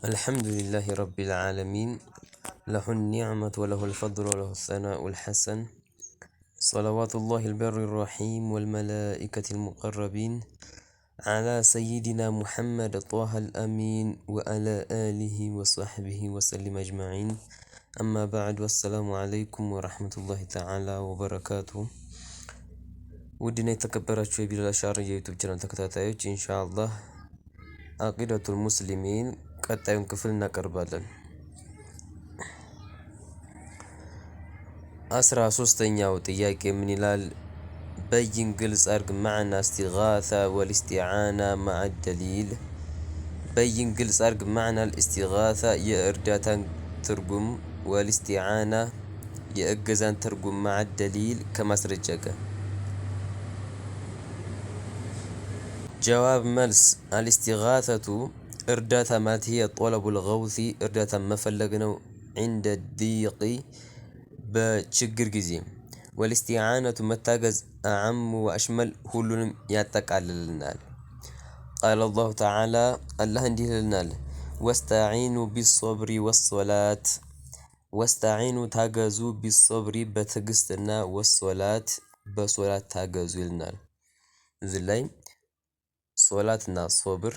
الحمد لله رب العالمين، له النعمة وله الفضل وله الثناء الحسن. صلوات الله البر الرحيم والملائكة المقربين على سيدنا محمد طه الأمين وعلى آله وصحبه وسلم أجمعين. أما بعد، والسلام عليكم ورحمة الله تعالى وبركاته. ودنا يتكبرات بلا الأشعار يوتيوب channel ተከታታዮች ኢንሻአላህ አቂደቱል ሙስሊሚን ቀጣዩን ክፍል እናቀርባለን። 13ኛው ጥያቄ ምን ይላል? በይን ግልጽ አርግ ማዕና እስቲጋሳ ወልእስቲዓና ማዕ ደሊል። በይን ግልጽ አርግ ማዕና እስቲጋሳ የእርዳታን ትርጉም፣ ወልእስቲዓና የእገዛን ትርጉም ማዕ ደሊል ከማስረጃ ጋር። ጀዋብ መልስ አልእስቲጋሰቱ እርዳታ ማለት هي طلب الغوث እርዳታ መፈለግ ነው። عند الضيق በችግር ጊዜ። ወልእስቲዓነቱ መታገዝ አዓም ወአሽመል ሁሉንም ያጠቃልልናል። ቃለ አላሁ ተዓላ አላህ እንዲህ ይልናል፣ ወስተዒኑ ቢሶብሪ ወሶላት። ወስተዒኑ ታገዙ ቢሶብሪ በትዕግስትና ወሶላት በሶላት ታገዙ ይልናል። እዚህ ላይ ሶላትና ሶብር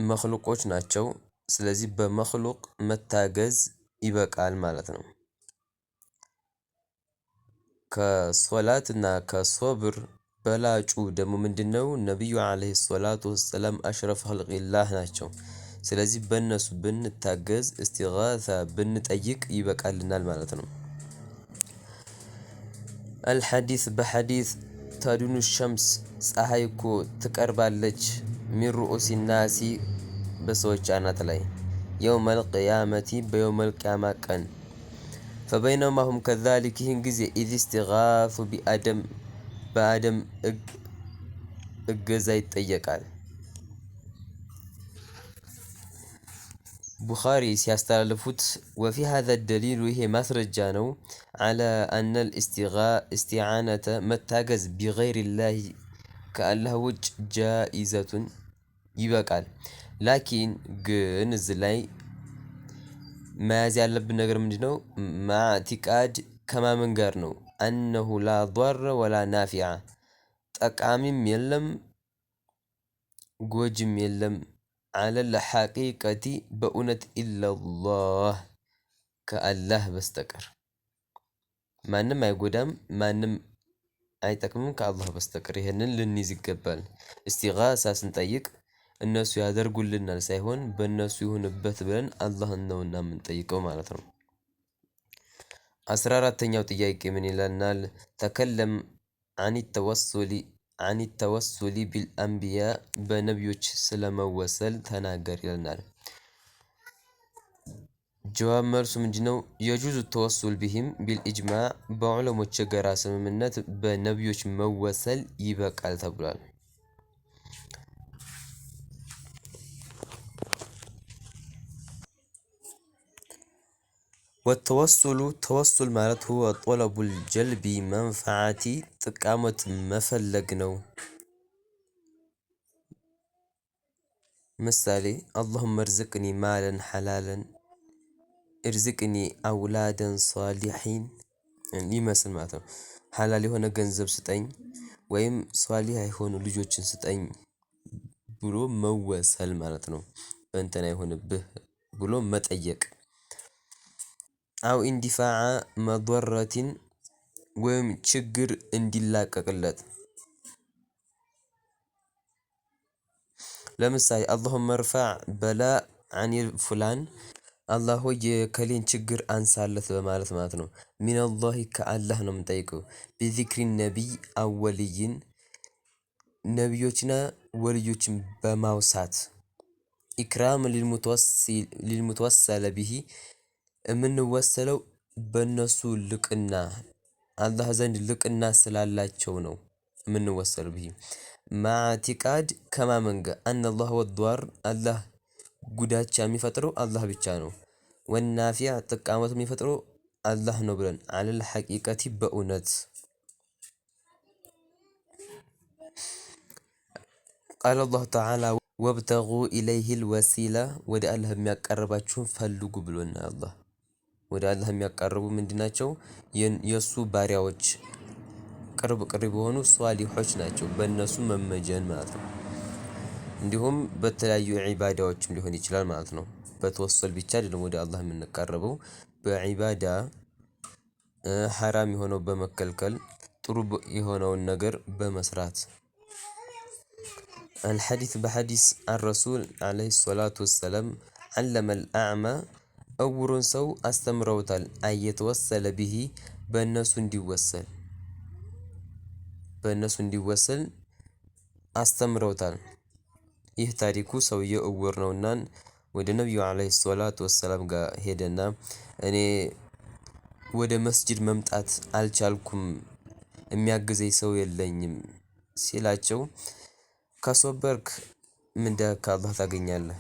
መክሉቆች ናቸው። ስለዚህ በመክሉቅ መታገዝ ይበቃል ማለት ነው። ከሶላትና ከሶብር በላጩ ደግሞ ምንድነው? ነብዩ አለይሂ ሰላቱ ወሰላም አሽረፍ ኸልቂላህ ናቸው። ስለዚህ በእነሱ ብንታገዝ እስቲጋሳ ብንጠይቅ ይበቃልናል ማለት ነው። አልሐዲስ በሐዲስ ተዱኑ ሸምስ ፀሐይ እኮ ትቀርባለች ሚን ሩኡሲ ናሲ በሰዎች አናት ላይ የውመል ቅያመቲ በየውመል ቅያማ ቀን ፈበይነማ ሁም ከዛሊክ ይህን ጊዜ ኢዝ እስቲጋሱ ቢአደም በአደም እገዛ ይጠየቃል። ቡኻሪ ሲያስተላልፉት ወፊ ሀዛ ደሊሉ ይሄ ማስረጃ ነው አለ አነል እስቲዓነተ መታገዝ ቢገይሪላሂ ከአላህ ውጭ ጃኢዘቱን ይበቃል። ላኪን ግን እዚህ ላይ መያዝ ያለብን ነገር ምንድነው? ማዕቲቃድ ከማመን ጋር ነው። አነሁ ላ ዷረ ወላ ናፊዓ ጠቃሚም የለም ጎጅም የለም። አለል ሐቂቀቲ በእውነት ኢለላህ ከአላህ በስተቀር ማንም አይጎዳም፣ ማንም አይጠቅምም ከአላህ በስተቀር። ይሄንን ልንይዝ ይገባል። እስቲጋሳ ስንጠይቅ እነሱ ያደርጉልናል ሳይሆን በእነሱ ይሁንበት ብለን አላህን ነውና የምንጠይቀው ማለት ነው። 14ኛው ጥያቄ ምን ይለናል? ተከለም አኒ ተወሱሊ ቢልአንቢያ በነቢዮች ስለመወሰል ተናገር ይለናል። ጀዋብ መልሱ ምንድነው? የጁዙ ተወሱል ቢሂም ቢልኢጅማዕ በዑለሞች የጋራ ስምምነት በነቢዮች መወሰል ይበቃል ተብሏል። ወተወሱሉ ተወሱል ማለት ሁወ ጦለቡል ጀልቢ መንፈዓቲ ጥቃሞት መፈለግ ነው። ምሳሌ አላሁመ እርዝቅኒ ማለን ሐላለን እርዝቅኒ አውላደን ሷሊሒን ይመስል ማለት ነው። ሐላል የሆነ ገንዘብ ስጠኝ ወይም ሷሊህ የሆኑ ልጆችን ስጠኝ ብሎ መወሰል ማለት ነው። በእንትና ይሆንብህ ብሎ መጠየቅ። አው ኢንዲፋዓ መضረቲን ወይም ችግር እንዲላቀቅለት። ለምሳሌ አላሁመ እርፋዕ በላ አኒ ፉላን አላህ ሆይ የከሌን ችግር አንሳለት በማለት ማለት ነው። ሚነላሂ ከአላህ ነው የምንጠይቀው። ቢዚክሪ ነቢይ አወልይን ነቢዮችና ወልዮችን በማውሳት ኢክራም ሊልሙተወሰለ ቢሂ የምንወሰለው በእነሱ ልቅና አላህ ዘንድ ልቅና ስላላቸው ነው የምንወሰለው። ቢሂ ማዕቲቃድ ከማመን ጋር አነላህ ወዷር አላህ ጉዳቻ የሚፈጥረው አላህ ብቻ ነው። ወናፊዕ ጥቃሞት የሚፈጥረው አላህ ነው ብለን አለል ሐቂቀቲ በእውነት ቃለ አላሁ ተዓላ ወብተጉ ኢለይሂል ወሲላ ወደ አላህ የሚያቀርባችሁን ፈልጉ ብሎና አላህ ወደ አላህ የሚያቀርቡ ምንድናቸው? የሱ ባሪያዎች ቅርብ የሆኑ ሷሊሖች ናቸው። በእነሱ መመጀን ማለት ነው። እንዲሁም በተለያዩ ዒባዳዎችም ሊሆን ይችላል ማለት ነው። በተወሰል ብቻ አይደለም ወደ አላህ የምንቀርበው በዒባዳ ሐራም የሆነው በመከልከል ጥሩ የሆነውን ነገር በመስራት الحديث بحديث الرسول عليه الصلاة والسلام علم الأعمى أورون سو أستمروتال أن يتوسل به بالناس እንዲወሰል አስተምረውታል። ይህ ታሪኩ ሰውየው እውር ነውና ወደ ነብዩ አለይሂ ሰላቱ ወሰላም ጋር ሄደና እኔ ወደ መስጂድ መምጣት አልቻልኩም የሚያግዘኝ ሰው የለኝም ሲላቸው ከሶበርክ ምንዳ ከአላህ ታገኛለህ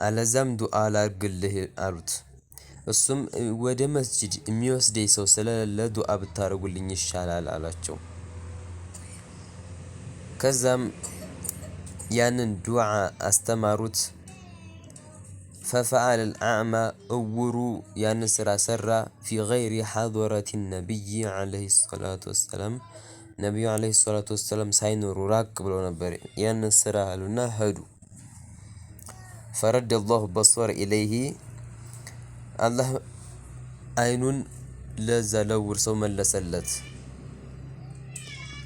አለዛም ዱዓ ላድርግልህ አሉት። እሱም ወደ መስጂድ የሚወስደኝ ሰው ስለሌለ ዱዓ ብታረጉልኝ ይሻላል አላቸው። ከዛም ያንን ዱዓ አስተማሩት። ፈፈዐለ አልአዕማ እውሩ ያንን ስራ ሰራ። ፊ ገይሪ ሐضረቲ ነቢይ ዓለይሂ ሰላቱ ወሰላም ነቢዩ ዓለይሂ ሰላቱ ወሰላም ሳይኖሩ ራቅ ብሎ ነበር ያንን ስራ አሉና ሄዱ። ፈረደ አላሁ በሶረ ኢለይሂ አላህ አይኑን ለዛ ለውር ሰው መለሰለት።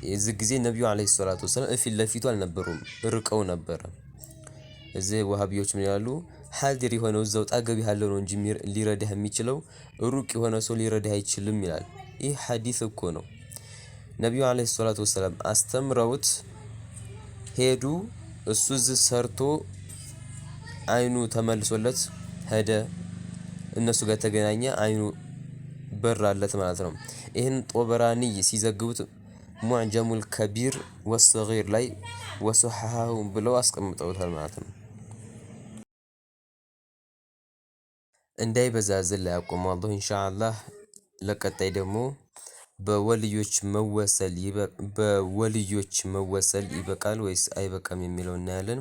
የዚህ ጊዜ ነብዩ አለይሂ ሰላቱ ወሰለም እፊት ለፊቱ አልነበሩም ርቀው ነበር። እዚህ ወሃቢዎች ምን ይላሉ? ሐዲር የሆነው እዛው ጣገብ ያለው ነው እንጂ ሊረዳህ የሚችለው ሩቅ የሆነ ሰው ሊረዳህ አይችልም ይላል። ይህ ሐዲስ እኮ ነው። ነብዩ አለይሂ ሰላቱ ወሰለም አስተምረውት ሄዱ። እሱ እዚህ ሰርቶ አይኑ ተመልሶለት ሄደ። እነሱ ጋር ተገናኘ። አይኑ በራለት ማለት ነው። ይህን ጦበራኒ ሲዘግቡት ሙዕጀሙል ከቢር ወሰጊር ላይ ወሰሐሐሁ ብለው አስቀምጠውታል ማለት ነው። እንዳይበዛ ዝል ላይ አቆመው አላህ ኢንሻአላህ። ለቀጣይ ደግሞ በወልዮች መወሰል ይበቃል ወይስ አይበቃም የሚለው እናያለን።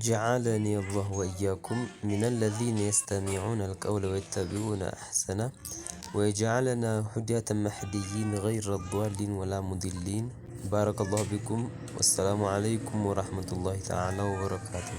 ጀዐለኒ አላሁ ወኢያኩም ሚነለዚነ የስተሚዑነ አልቀውለ ወየተቢዑነ አሕሰነ ويجعلنا حجة مهديين غير الضالين ولا مضلين. بارك الله بكم والسلام عليكم ورحمة الله تعالى وبركاته.